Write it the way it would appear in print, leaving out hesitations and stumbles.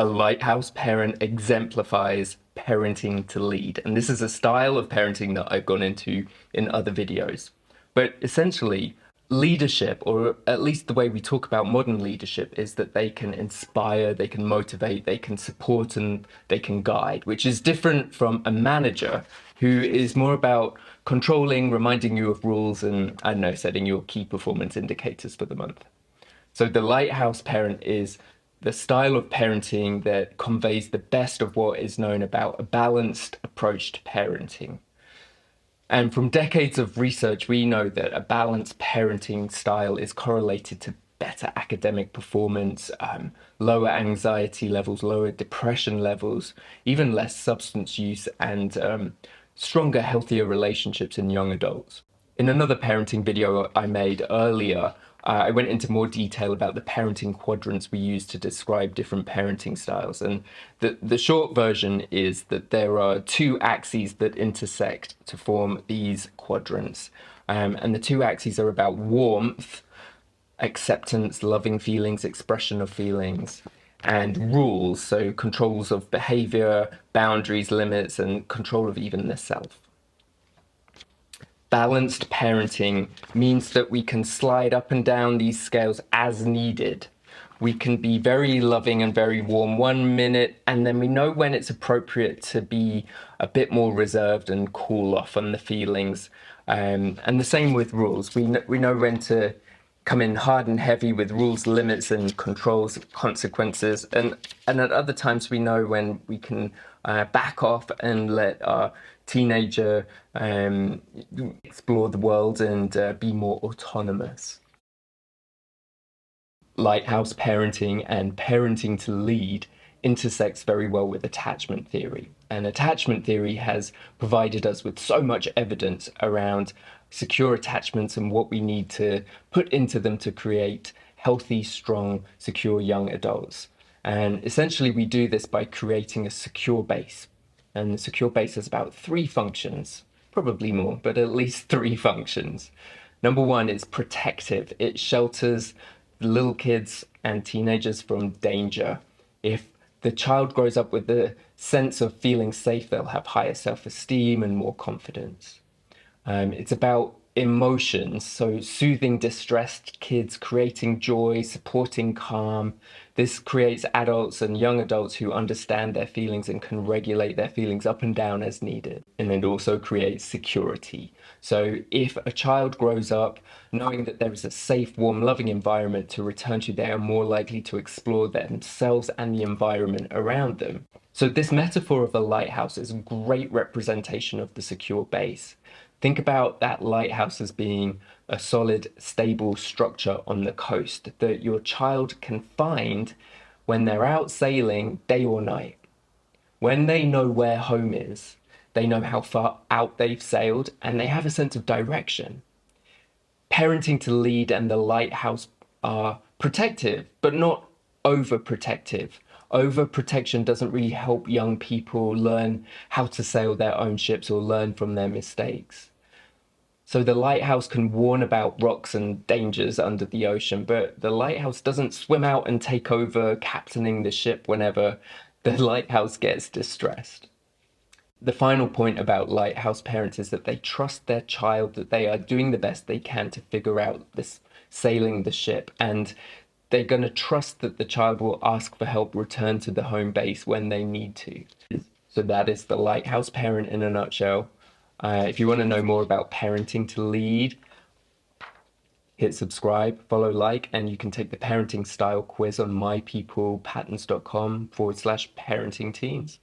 A lighthouse parent exemplifies parenting to lead. And this is a style of parenting that I've gone into in other videos. But essentially, leadership, or at least the way we talk about modern leadership, is that they can inspire, they can motivate, they can support, and they can guide, which is different from a manager who is more about controlling, reminding you of rules, and, I don't know, setting your key performance indicators for the month. So the lighthouse parent is the style of parenting that conveys the best of what is known about a balanced approach to parenting. And from decades of research, we know that a balanced parenting style is correlated to better academic performance, lower anxiety levels, lower depression levels, even less substance use, and stronger, healthier relationships in young adults. In another parenting video I made earlier, I went into more detail about the parenting quadrants we use to describe different parenting styles. And the short version is that there are two axes that intersect to form these quadrants. And the two axes are about warmth, acceptance, loving feelings, expression of feelings, and rules, so controls of behavior, boundaries, limits, and control of even the self. Balanced parenting means that we can slide up and down these scales as needed. We can be very loving and very warm 1 minute, and then we know when it's appropriate to be a bit more reserved and cool off on the feelings. And the same with rules. We know when to come in hard and heavy with rules, limits, and controls, consequences. And at other times, we know when we can back off and let our teenager explore the world and be more autonomous. Lighthouse parenting and parenting to lead intersects very well with attachment theory. And attachment theory has provided us with so much evidence around secure attachments and what we need to put into them to create healthy, strong, secure young adults. And essentially we do this by creating a secure base. And the secure base has about 3 functions, probably more, but at least 3 functions. Number 1 is protective. It shelters little kids and teenagers from danger. If the child grows up with the sense of feeling safe, they'll have higher self-esteem and more confidence. It's about emotions, so soothing distressed kids, creating joy, supporting calm. This creates adults and young adults who understand their feelings and can regulate their feelings up and down as needed. And it also creates security. So if a child grows up knowing that there is a safe, warm, loving environment to return to, they are more likely to explore themselves and the environment around them. So this metaphor of a lighthouse is a great representation of the secure base. Think about that lighthouse as being a solid, stable structure on the coast that your child can find when they're out sailing day or night. When they know where home is, they know how far out they've sailed, and they have a sense of direction. Parenting to lead and the lighthouse are protective, but not overprotective. Overprotection doesn't really help young people learn how to sail their own ships or learn from their mistakes. So the lighthouse can warn about rocks and dangers under the ocean, but the lighthouse doesn't swim out and take over captaining the ship whenever the lighthouse gets distressed. The final point about lighthouse parents is that they trust their child, that they are doing the best they can to figure out this sailing the ship, and they're going to trust that the child will ask for help, return to the home base when they need to. So that is the lighthouse parent in a nutshell. If you want to know more about parenting to lead, hit subscribe, follow, like, and you can take the parenting style quiz on mypeoplepatterns.com/parenting teens.